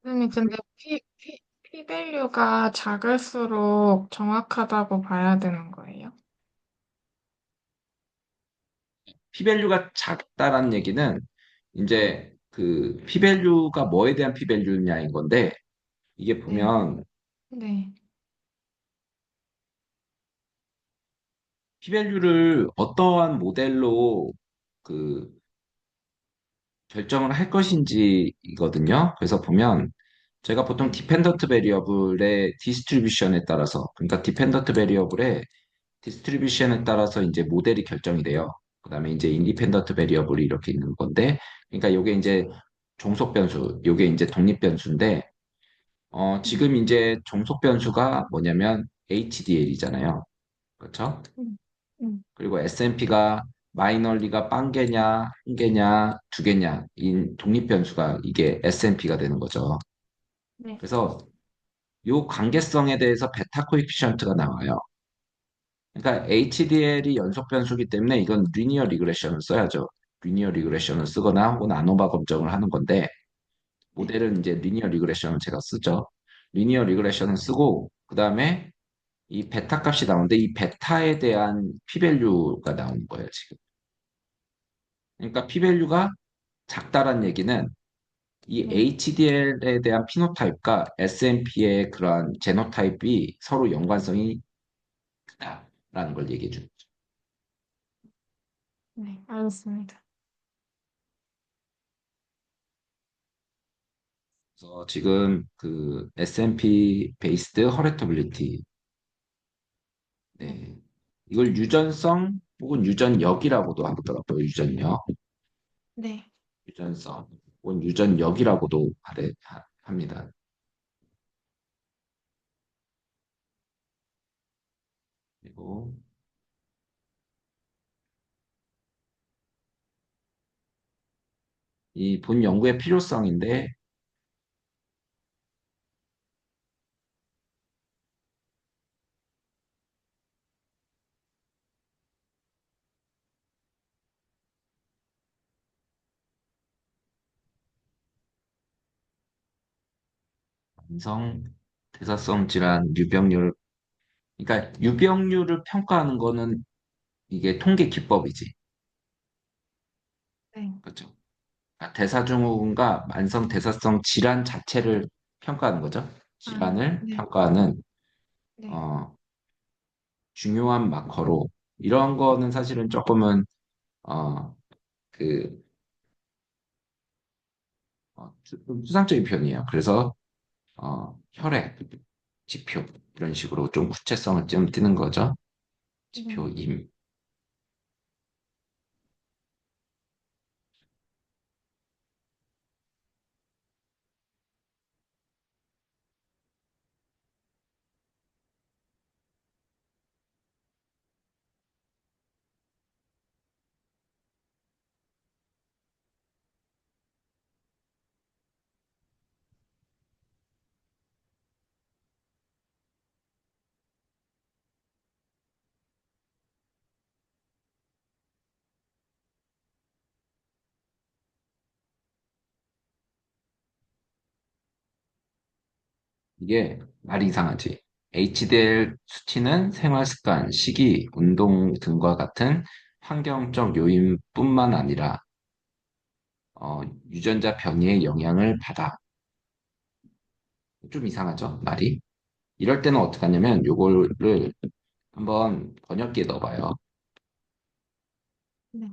선생님, 근데 P 밸류가 작을수록 정확하다고 봐야 되는 거예요? P밸류가 작다라는 얘기는 이제 그 P밸류가 뭐에 대한 P밸류냐인 건데 이게 네, 보면 네, P밸류를 어떠한 모델로 그 결정을 할 것인지이거든요. 그래서 보면 제가 보통 네, 디펜던트 베리어블의 디스트리뷰션에 따라서 그러니까 디펜던트 베리어블의 디스트리뷰션에 따라서 이제 모델이 결정이 돼요. 그다음에 이제 인디펜던트 베리어블이 이렇게 있는 건데 그러니까 요게 이제 종속 변수, 요게 이제 독립 변수인데 네, 지금 이제 종속 변수가 뭐냐면 HDL이잖아요. 그렇죠? 음, 음, 그리고 S&P가 마이널리가 빵 개냐, 한 개냐, 두 개냐, 인 독립 변수가 이게 S&P가 되는 거죠. 네, 그래서 요 관계성에 대해서 베타 코에피션트가 나와요. 그러니까 HDL이 연속 변수기 때문에 이건 리니어 리그레션을 써야죠. 리니어 리그레션을 쓰거나 혹은 아노바 검정을 하는 건데 네, 모델은 이제 리니어 리그레션을 제가 쓰죠. 리니어 리그레션을 쓰고 그다음에 이 베타 값이 나오는데 이 베타에 대한 p-밸류가 나오는 거예요, 지금. 그러니까 p-밸류가 작다란 얘기는 이 네, HDL에 대한 피노타입과 SNP의 그러한 제노타입이 서로 연관성이 크다라는 걸 얘기해 주는 거죠. 네, 알겠습니다. 그래서 지금 그 S&P 베이스드 허레터빌리티 네, 네. 이걸 유전성 혹은 유전력이라고도 하더라고요. 유전력, 네, 유전성 혹은 유전력이라고도 합니다. 그리고 이 본 연구의 필요성인데 만성 대사성 질환 유병률 그러니까 유병률을 평가하는 거는 이게 통계 기법이지. 네, 그렇죠? 그러니까 대사증후군과 만성 대사성 질환 자체를 평가하는 거죠. 아, 질환을 네, 평가하는 네, 어, 중요한 마커로 이런 거는 사실은 조금은 어, 그 좀 추상적인 표현이에요. 그래서 혈액 지표 이런 식으로 좀 구체성을 좀 띠는 거죠. 네. 지표임. 이게 말이 이상하지. HDL 수치는 생활 습관, 식이, 운동 등과 같은 환경적 요인뿐만 아니라 어, 유전자 변이의 영향을 받아. 좀 이상하죠? 말이? 이럴 때는 어떻게 하냐면 요거를 한번 번역기에 넣어봐요. 네.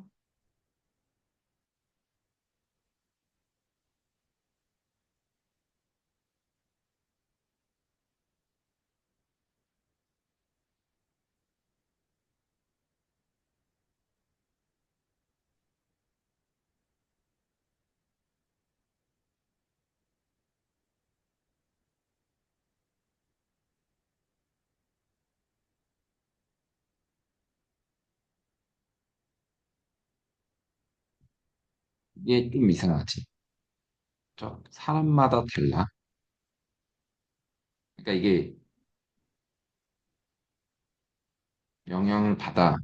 이게 좀 이상하지. 사람마다 달라. 그러니까 이게 영향을 받아.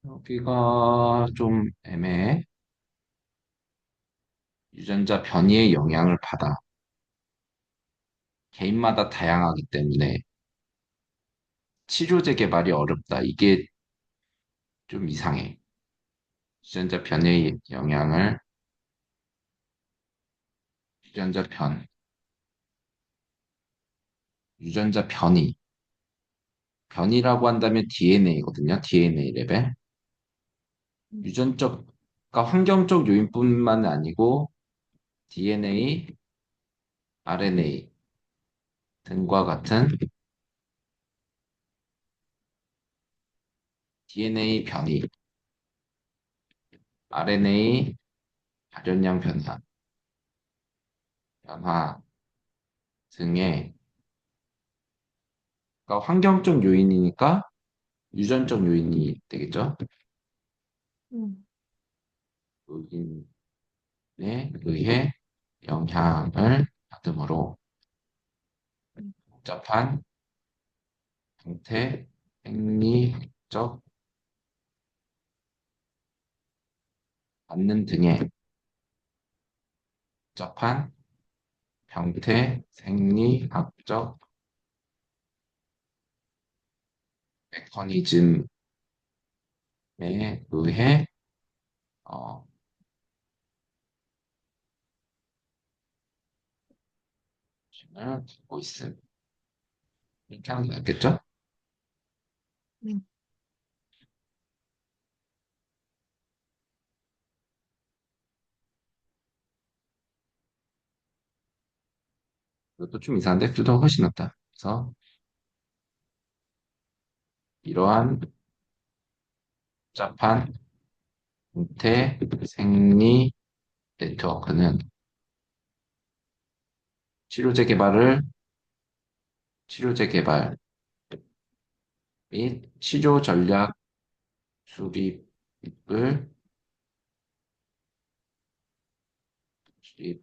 여기가 좀 애매해. 유전자 변이의 영향을 받아. 개인마다 다양하기 때문에 치료제 개발이 어렵다. 이게 좀 이상해. 유전자 변이의 영향을, 유전자 변, 유전자 변이. 변이라고 한다면 DNA거든요. DNA 레벨. 유전적, 그러니까 환경적 요인뿐만 아니고 DNA, RNA 등과 같은 DNA 변이, RNA 발현량 변화 등의, 그러니까 환경적 요인이니까 유전적 요인이 되겠죠. 음. 요인에 의해 영향을 받으므로 복잡한 형태, 생리적 받는 등의 복잡한 형태, 생리학적 메커니즘에 의해 어, 힘을 갖고 있음. 이렇게 하는 게 낫겠죠? 네. 이것도 좀 이상한데 그래도 훨씬 낫다. 그래서 이러한 복잡한 형태, 생리 네트워크는 치료제 개발을 치료제 개발 및 치료 전략 수립을 수립에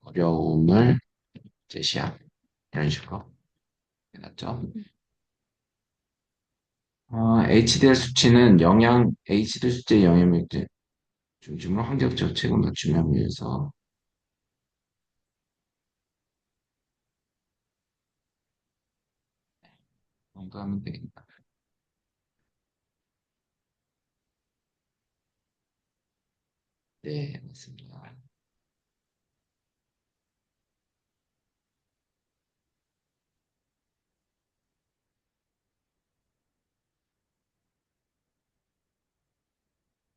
어려움을 제시함. 이런 식으로 해놨죠. HDL 수치는 HDL 수치의 영향을 중심으로 환경적 책임을 낮추기 위해서 정도하면 되겠다. 네, 맞습니다.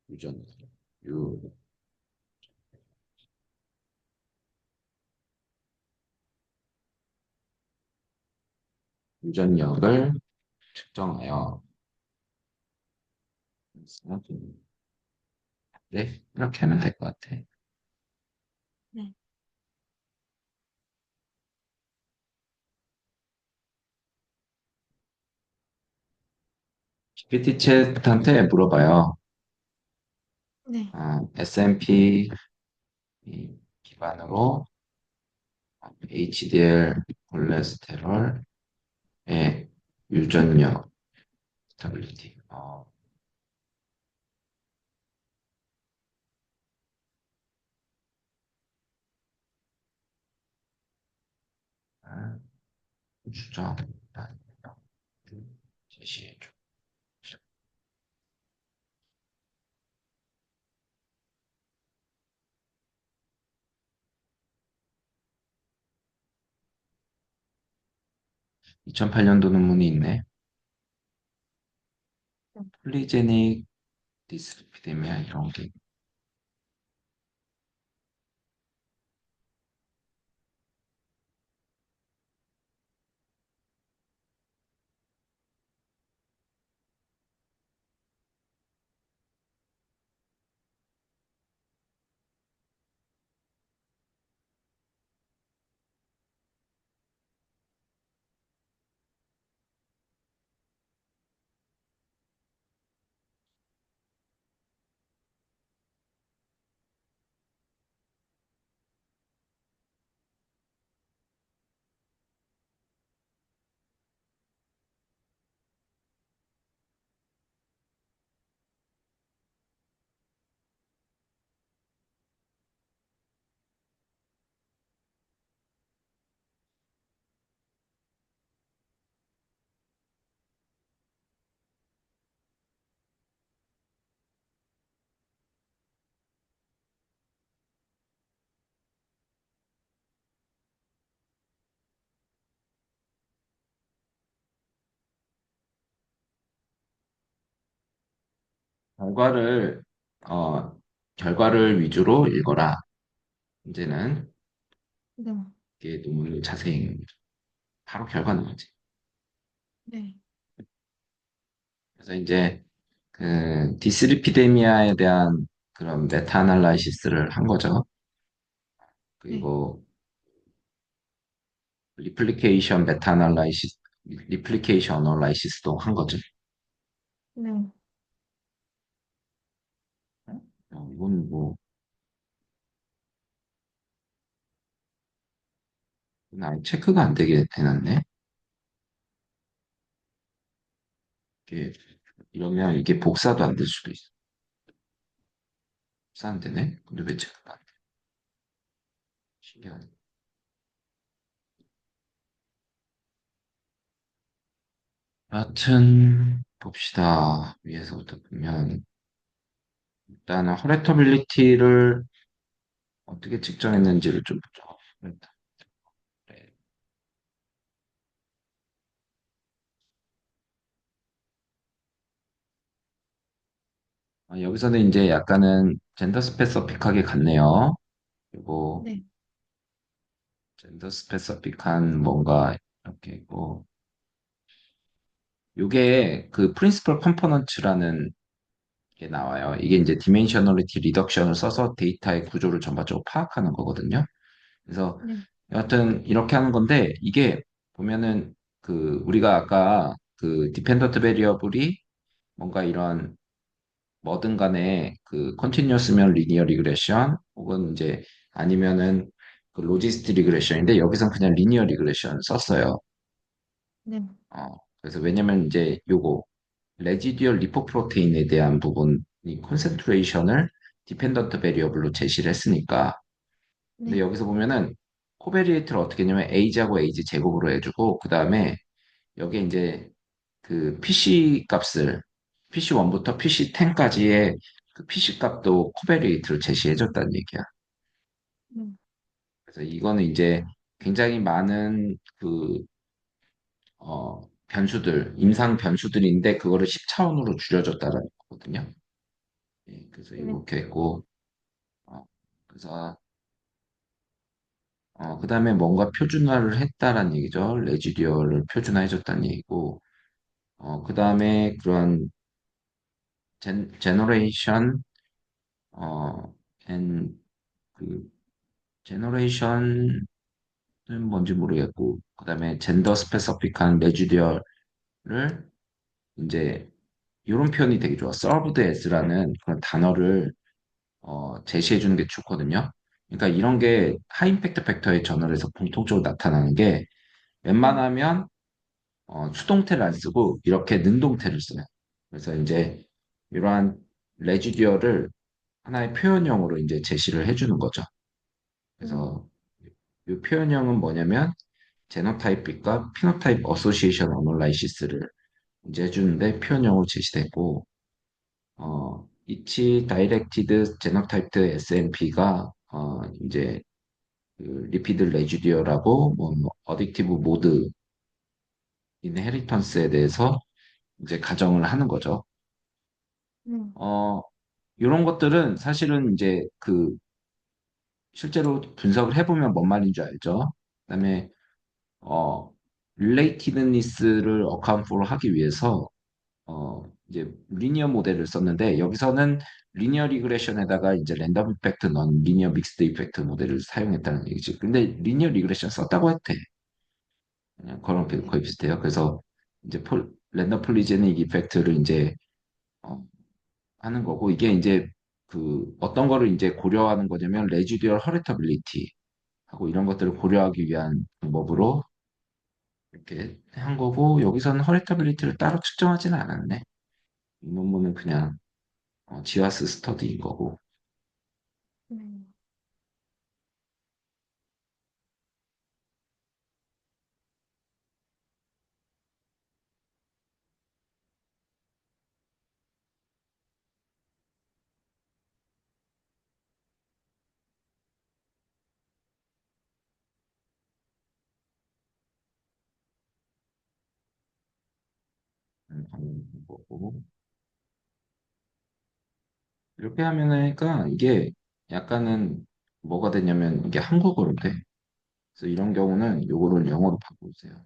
유전, 유, 유전력을 측정하여 네, 이렇게 하면 될 것 같아. 네. GPT 챗한테 물어봐요. 네. S&P 기반으로 HDL 콜레스테롤의 유전력 스타빌리티. 추정 제시해줘. 2008년도 논문이 있네. 폴리제닉 디스리피데미아 이런 게. 결과를, 어, 결과를 위주로 읽어라. 이제는 네, 이게 논문을 자세히 읽는 거죠. 바로 결과 나오지. 네, 그래서 이제 그 디스리피데미아에 대한 그런 메타 아날라이시스를 한 거죠. 네, 그리고 리플리케이션 어널라이시스도 한 거죠. 네. 이건 뭐, 아예 체크가 안 되게 해놨네. 이게, 이러면 이게 복사도 안 될 수도 있어. 복사 안 되네? 근데 왜 체크가 안 돼? 신기하네. 여하튼, 봅시다. 위에서부터 보면, 일단은 허레터빌리티를 어떻게 측정했는지를 좀 보죠. 일단, 네. 여기서는 이제 약간은 젠더 스페서픽하게 갔네요. 그리고 네, 젠더 스페서픽한 뭔가 이렇게 있고, 요게 그 프린시플 컴포넌츠라는 게 나와요. 이게 이제 디멘셔널리티 리덕션을 써서 데이터의 구조를 전반적으로 파악하는 거거든요. 그래서 네, 여하튼 이렇게 하는 건데 이게 보면은 그 우리가 아까 그 디펜던트 베리어블이 뭔가 이런 뭐든 간에 그 컨티뉴어스면 리니어 리그레션 혹은 이제 아니면은 그 로지스트 리그레션인데 여기선 그냥 리니어 리그레션 썼어요. 네, 그래서 왜냐면 이제 요거 레지듀얼 리포프로테인에 대한 부분이 콘센트레이션을 디펜던트 베리어블로 제시를 했으니까 근데 네, 여기서 보면은 코베리에이트를 어떻게 했냐면 에이지하고 에이지 제곱으로 해주고 그 다음에 여기에 이제 그 PC 값을 PC1부터 PC10까지의 그 PC 값도 코베리에이트를 제시해줬다는 얘기야. 네, 그래서 이거는 이제 굉장히 많은 그 변수들, 임상 변수들인데 그거를 10차원으로 줄여줬다는 거거든요. 예, 그래서 네, 이렇게 했고 어, 그래서 그 다음에 뭔가 표준화를 했다라는 얘기죠. 레지디어를 표준화해줬다는 얘기고, 그 다음에 그런 제너레이션, 어, 앤, 그, 제너레이션은 뭔지 모르겠고, 그 다음에 젠더 스페시픽한 레지디어를 이제, 이런 표현이 되게 좋아. served as라는 그런 단어를 제시해 주는 게 좋거든요. 그러니까 이런 게 하이 임팩트 팩터의 저널에서 공통적으로 나타나는 게 네, 웬만하면 수동태를 안 쓰고 이렇게 능동태를 써요. 그래서 이제 이러한 레지듀어를 하나의 표현형으로 이제 제시를 해주는 거죠. 네, 그래서 이 표현형은 뭐냐면 제노타입과 피노타입 어소시에이션 어널라이시스를 이제 해주는데 표현형으로 제시됐고 이치 다이렉티드 제노타입드 SNP가 이제 그 리피드 레지듀어라고 뭐 어딕티브 모드 인헤리턴스에 대해서 이제 가정을 하는 거죠. 네, 어, 이런 것들은 사실은 이제 그 실제로 분석을 해보면 뭔 말인 줄 알죠. 그다음에 어, 릴레이티드니스를 어카운트로 하기 위해서 이제 리니어 모델을 썼는데 여기서는 리니어 리그레션에다가 이제 랜덤 이펙트 넌 리니어 믹스드 이펙트 모델을 사용했다는 얘기지. 근데 리니어 리그레션 썼다고 했대. 그냥 그런 게 네, 거의 비슷해요. 그래서 이제 랜덤 폴리제닉 이펙트를 이제 어, 하는 거고 이게 이제 그 어떤 거를 이제 고려하는 거냐면 레지듀얼 허리터빌리티 하고 이런 것들을 고려하기 위한 방법으로 이렇게 한 거고 여기서는 허리터빌리티를 따로 측정하지는 않았네. 이 논문은 그냥 지하스 스터디인 거고. 네. 하는 거고. 이렇게 하면은 이게 약간은 뭐가 되냐면 이게 한국어로 돼. 그래서 이런 경우는 요거를 영어로 바꿔주세요.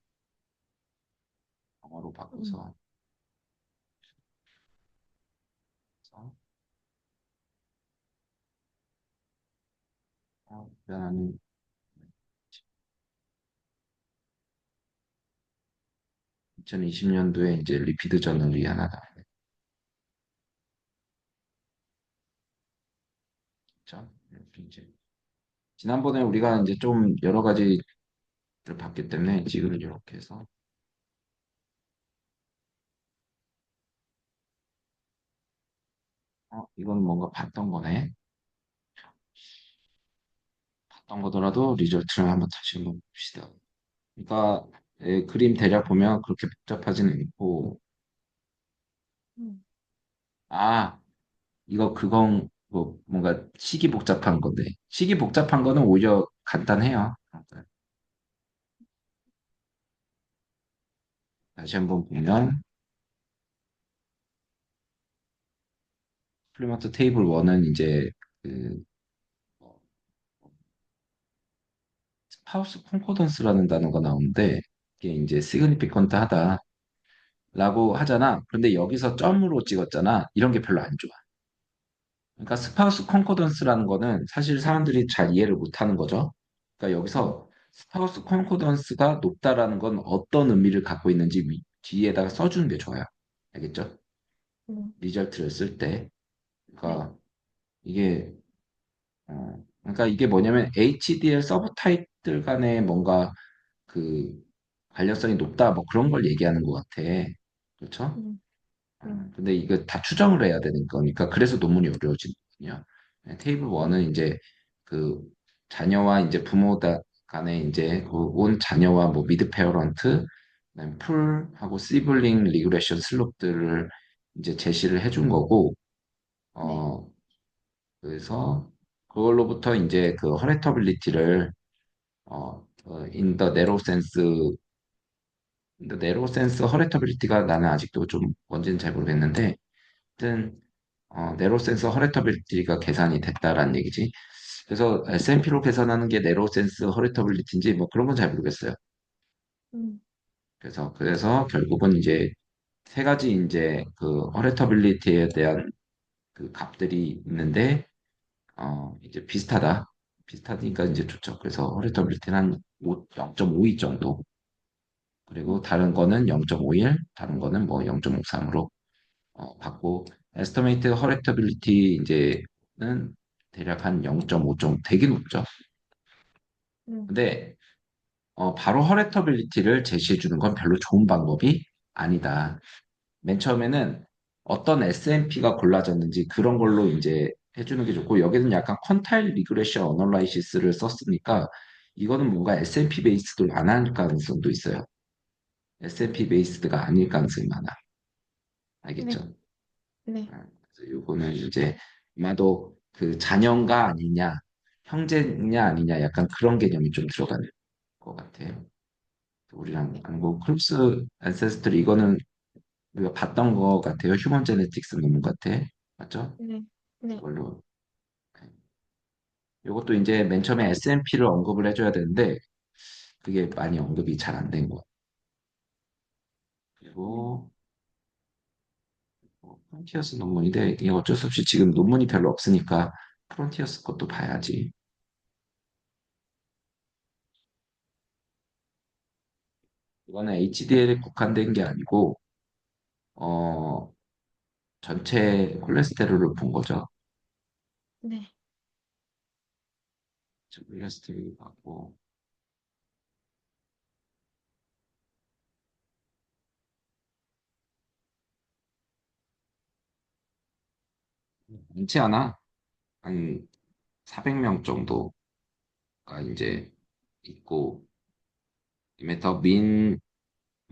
영어로 음, 바꿔서 나는 2020년도에 이제 리피드 저널이 하나 나왔죠. 이렇게 이제 지난번에 우리가 이제 좀 여러 가지를 봤기 때문에 지금 이렇게 해서 이건 뭔가 봤던 거네. 봤던 거더라도 리절트를 한번 다시 한번 봅시다. 그러니까 그림 대략 보면 그렇게 복잡하지는 않고 음, 아 이거 그건 뭐 뭔가 식이 복잡한 건데 식이 복잡한 거는 오히려 간단해요. 다시 한번 보면 플리마트 테이블 1은 이제 그 어, 스파우스 콘코던스라는 단어가 나오는데 이게 이제 시그니피컨트 하다라고 하잖아. 그런데 여기서 점으로 찍었잖아. 이런 게 별로 안 좋아. 그러니까 스파우스 콘코던스라는 거는 사실 사람들이 잘 이해를 못 하는 거죠. 그러니까 여기서 스파우스 콘코던스가 높다라는 건 어떤 의미를 갖고 있는지 뒤에다가 써주는 게 좋아요. 알겠죠? 리절트를 쓸 때. 네. 그러니까 이게 그러니까 이게 뭐냐면 HDL 서브 타입들 간에 뭔가 그 관련성이 높다 뭐 그런 걸 얘기하는 것 같아. 그렇죠? 음, 음, 근데 이거 다 추정을 해야 되는 거니까 그래서 논문이 어려워지거든요. 테이블 1은 이제 그 자녀와 이제 부모 간에 이제 그온 자녀와 뭐 미드 페어런트, 그다음에 풀하고 시블링 리그레션 슬롭들을 이제 제시를 해준 거고, 네. 어 그래서 그걸로부터 이제 그 허레터빌리티를 in the narrow sense, 허레터빌리티가 나는 아직도 좀 뭔지는 잘 모르겠는데, 하여튼 네로 센스 허레터빌리티가 계산이 됐다라는 얘기지. 그래서 S&P로 계산하는 게 네로 센스 허레터빌리티인지 뭐 그런 건 잘 모르겠어요. 음, 그래서 결국은 이제 세 가지 이제 그 허레터빌리티에 대한 그 값들이 있는데 이제 비슷하니까 이제 좋죠. 그래서 허레터빌리티는 한 0.52 정도. 그리고 음, 다른 거는 0.51, 다른 거는 뭐 0.53으로 받고 에스티메이트 허렉터빌리티 이제는 대략 한 0.5 정도 되게 높죠. 음, 근데 바로 허렉터빌리티를 제시해 주는 건 별로 좋은 방법이 아니다. 맨 처음에는 어떤 S&P가 골라졌는지 그런 걸로 이제 해주는 게 좋고 여기는 약간 퀀타일 리그레션 어널라이시스를 썼으니까 이거는 뭔가 S&P 베이스도 안 할 가능성도 있어요. S&P 베이스드가 아닐 가능성이 많아. 네. 알겠죠? 네. 그래서 요거는 이제 아마도 그 자녀가 아니냐, 형제냐 아니냐 약간 그런 개념이 좀 들어가는 것 같아요. 우리랑 뭐 크루스 앤세스트리 이거는 우리가 봤던 것 같아요. 휴먼 제네틱스 논문 같아. 맞죠? 네. 네. 이걸로. 이것도 이제 맨 처음에 S&P를 언급을 해줘야 되는데 그게 많이 언급이 잘 안 된 거. 네. 그리고 프론티어스 논문인데 이게 어쩔 수 없이 지금 논문이 별로 없으니까 프론티어스 것도 봐야지. 이거는 HDL에 국한된 게 아니고 어, 전체 콜레스테롤을 본 거죠. 네. 콜레스테롤 받고 많지 않아. 한 400명 정도가 이제 있고 이메터 민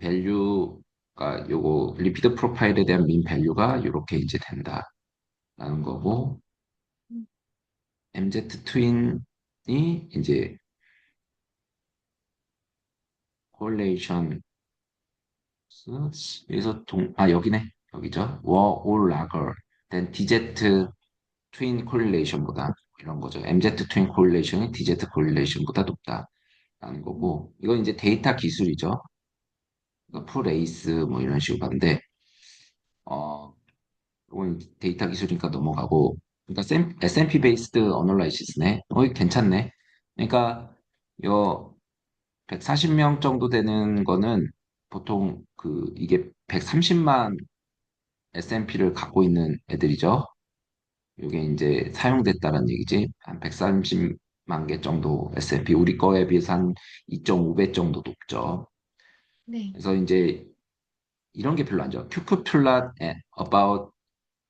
밸류가 요거 리피드 프로파일에 대한 민 밸류가 이렇게 이제 된다라는 거고 음, MZ 트윈이 이제 콜레이션 여기서 여기네 여기죠. 워 올 라거 된 DZ 트윈 콜릴레이션보다 이런 거죠. MZ 트윈 콜릴레이션이 DZ 콜릴레이션보다 높다라는 음, 거고 이건 이제 데이터 기술이죠. 풀 에이스 뭐 이런 식으로 가는데 어 이건 데이터 기술이니까 넘어가고 그러니까 S&P 베이스드 어널라이시스네. 이거 괜찮네. 그러니까 요 140명 정도 되는 거는 보통 그 이게 130만 S&P를 갖고 있는 애들이죠. 이게 이제 사용됐다는 얘기지. 한 130만 개 정도 S&P 우리 거에 비해서 한 2.5배 정도 높죠. 네. 그래서 이제 이런 게 별로 안 좋아. QQ plot about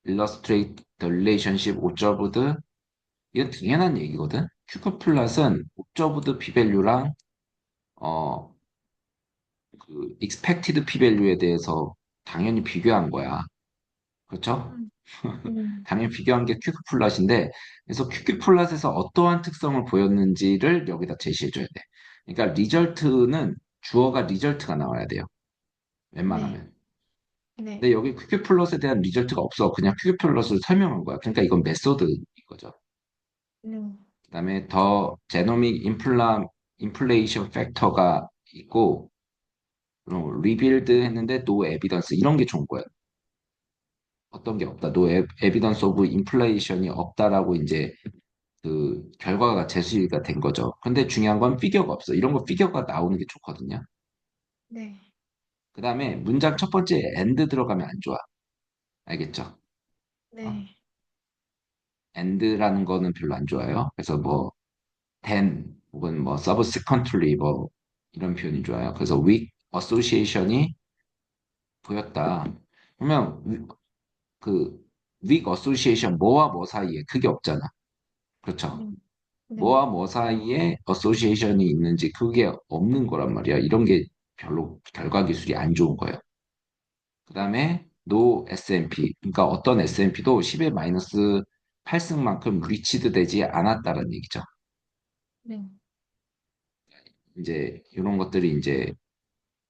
illustrate the relationship observed. 이건 당연한 얘기거든. QQ 플랫은 observed p-value랑 어, 그 expected p-value에 대해서 당연히 비교한 거야. 그렇죠? 음, 음, 당연히 비교한 게 q q 플랫인데, 그래서 q q 플랫에서 어떠한 특성을 보였는지를 여기다 제시해줘야 돼. 그러니까 리절트는 주어가 리절트가 나와야 돼요. 네. 웬만하면. 네. 근데 여기 q q 플랫에 대한 리절트가 없어. 그냥 q q 플랫을 설명한 거야. 그러니까 이건 메소드인 거죠. 네. 그다음에 더 제노믹 인플레이션 팩터가 있고, 그럼 리빌드 했는데 노 에비던스 이런 게 좋은 거예요. 어떤 게 없다. 노 에비던스 오브 인플레이션이 없다라고 이제 그 결과가 제시가 된 거죠. 근데 중요한 건 피겨가 없어. 이런 거 피겨가 나오는 게 좋거든요. 네. 그 다음에 문장 첫 번째 and 들어가면 안 좋아. 알겠죠? 어? 네. and라는 거는 별로 안 좋아요. 그래서 뭐 then 혹은 뭐 subsequently 뭐 이런 표현이 좋아요. 그래서 with association이 보였다. 그러면 그 weak association 뭐와 뭐 사이에 그게 없잖아. 그렇죠? 네. 네. 뭐와 뭐 사이에 association이 있는지 그게 없는 거란 말이야. 이런 게 별로 결과 기술이 안 좋은 거예요. 그 다음에 no S&P 그러니까 어떤 S&P도 10의 마이너스 8승만큼 리치드 되지 않았다는 얘기죠. 네. 이제 이런 것들이 이제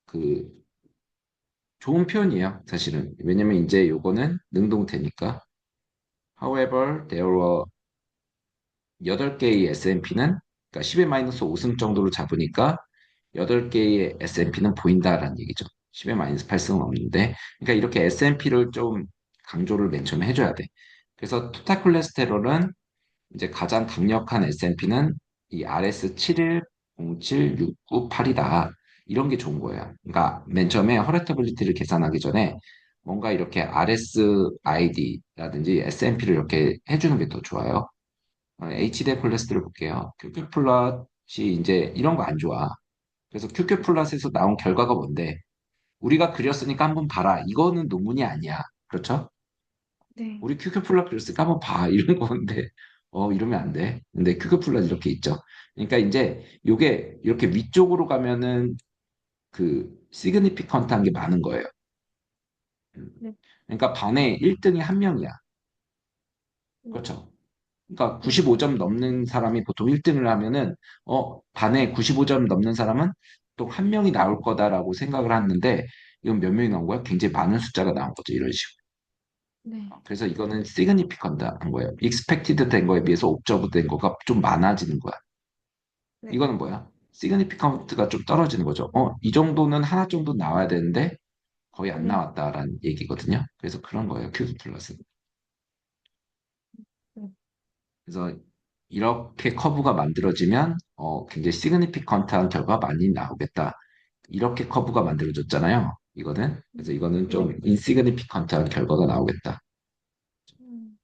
그 좋은 표현이에요. 사실은. 왜냐면 이제 요거는 능동태니까. However, there were 8개의 S&P는 그러니까 10의 마이너스 5승 정도로 잡으니까 8개의 S&P는 보인다라는 얘기죠. 10의 마이너스 8승은 없는데 그러니까 이렇게 S&P를 좀 강조를 맨 처음에 해줘야 돼. 그래서 토탈 콜레스테롤은 이제 가장 강력한 S&P는 이 RS7107698이다. 이런 게 좋은 거예요. 그러니까 맨 처음에 허레터빌리티를 계산하기 전에 뭔가 이렇게 RSID라든지 S&P를 이렇게 해주는 게 더 좋아요. 네. HD 콜레스테롤 볼게요. QQ 플랫이 이제 이런 거 안 좋아. 그래서 QQ 플랫에서 나온 결과가 뭔데? 우리가 그렸으니까 한번 봐라. 이거는 논문이 아니야. 그렇죠? 네. 우리 QQ 플랫 그렸으니까 한번 봐. 이런 건데, 이러면 안 돼. 근데 QQ 플랫 이렇게 있죠. 그러니까 이제 요게 이렇게 위쪽으로 가면은 그 시그니피컨트한 게 많은 거예요. 네. 그러니까 반에 1등이 한 명이야. 네. 그렇죠? 그러니까 네. 95점 넘는 사람이 보통 1등을 하면은 반에 95점 넘는 사람은 또 한 명이 나올 거다라고 생각을 하는데 이건 몇 명이 나온 거야? 굉장히 많은 숫자가 나온 거죠. 이런 식으로. 네. 그래서 이거는 significant한 거예요. expected 된 거에 비해서 observed 된 거가 좀 많아지는 거야. 네. 이거는 뭐야? significant가 좀 떨어지는 거죠. 이 정도는 하나 정도 나와야 되는데 거의 안 네. 나왔다라는 얘기거든요. 그래서 그런 거예요. q 플러스. 네. 그래서 이렇게 커브가 만들어지면 굉장히 시그니피컨트한 결과가 많이 나오겠다. 이렇게 커브가 만들어졌잖아요. 이거는. 그래서 이거는 네. 좀 인시그니피컨트한 결과가 나오겠다. 음,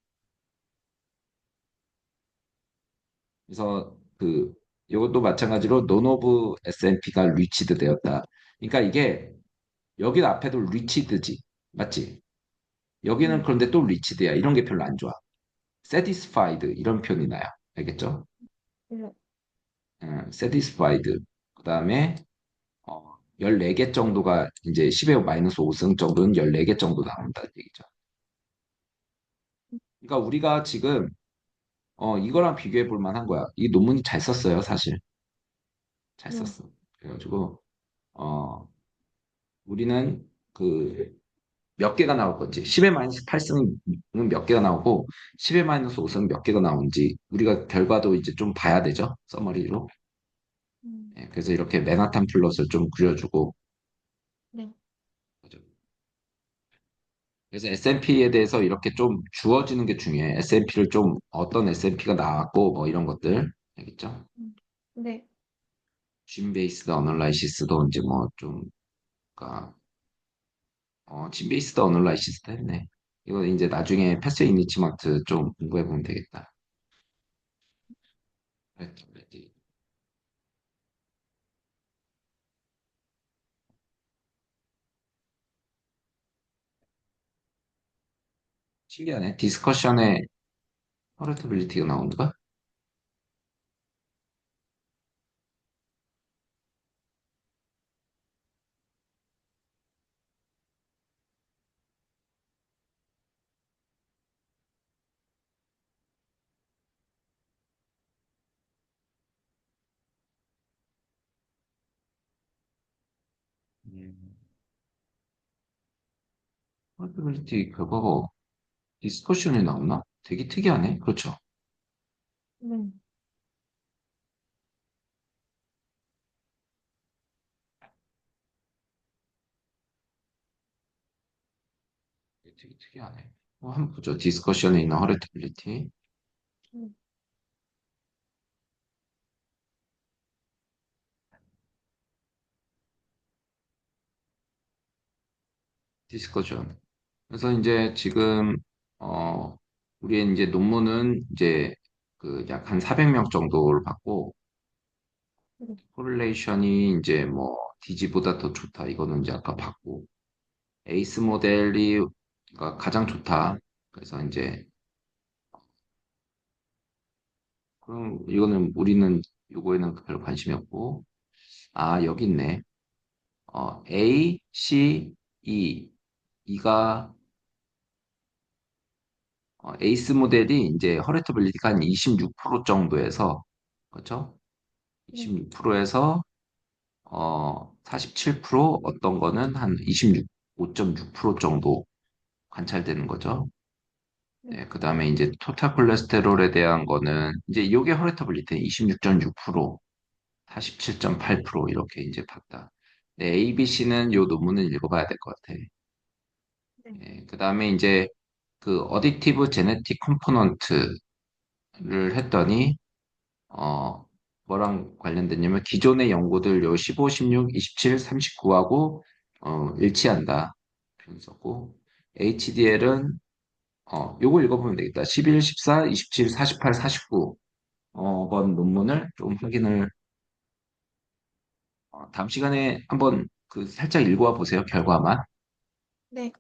그래서 이것도 마찬가지로 논 오브 S&P가 리치드 되었다. 그러니까 이게 여기 앞에도 리치드지. 맞지? 여기는 네. 그런데 또 리치드야. 이런 게 별로 안 좋아. satisfied 이런 표현이 나요. 알겠죠? 네. satisfied. 그다음에 14개 정도가 이제 10의 마이너스 5승 정도는 14개 정도 나온다는 얘기죠. 그러니까 우리가 지금 이거랑 비교해 볼 만한 거야. 이 논문이 잘 썼어요, 사실. 잘 네. 썼어. 그래가지고 어, 우리는 그 몇 개가 나올 건지, 10의 마이너스 8승은 몇 개가 나오고, 10의 마이너스 5승은 몇 개가 나오는지, 우리가 결과도 이제 좀 봐야 되죠. 서머리로. 음, 예, 그래서 이렇게 맨하탄 플롯을 좀 그려주고, 네. 그죠. 그래서 S&P에 대해서 이렇게 좀 주어지는 게 중요해. S&P를 좀 어떤 S&P가 나왔고, 뭐 이런 것들. 알겠죠? 음, 네. 진 베이스드 어널라이시스도 이제 뭐 좀, 그러니까 진 베이스드 어널라이시스도 했네. 이거 이제 나중에 패스 이니치먼트 좀 공부해 보면 되겠다. 그래. 신기하네. 디스커션에 허레터빌리티가 나온다? 허레터빌리티 그거 디스커션에 나오나? 되게 특이하네. 그렇죠. 네. 되게 특이하네. 한번 보죠. 디스커션에 있는 허레터빌리티. 음, 디스커션. 그래서 이제 지금 우리의 이제 논문은 이제 그 약 한 400명 정도를 받고 네. 코릴레이션이 이제 뭐 DG보다 더 좋다. 이거는 이제 아까 봤고 에이스 모델이 가장 좋다. 그래서 이제 그럼 이거는 우리는 요거에는 별 관심이 없고 아 여기 있네. A, C, E 이가 에이스 모델이 이제 허레터빌리티가 한 26% 정도에서 그렇죠? 네. 26%에서 47% 어떤 거는 한 26, 5.6% 정도 관찰되는 거죠. 네. 네, 그다음에 이제 토탈 콜레스테롤에 대한 거는 이제 요게 허레터빌리티 26.6%, 47.8% 이렇게 이제 봤다. 네, A, B, C는 요 논문을 읽어봐야 될 것 같아. 네. 네, 그다음에 이제 그 어딕티브 제네틱 컴포넌트를 했더니 뭐랑 관련됐냐면 기존의 연구들 요 15, 16, 27, 39하고 일치한다. 표현 썼고 HDL은 요거 읽어보면 되겠다. 11, 14, 27, 48, 49 번 논문을 좀 확인을 다음 시간에 한번 그 살짝 읽어와 보세요. 결과만. 네.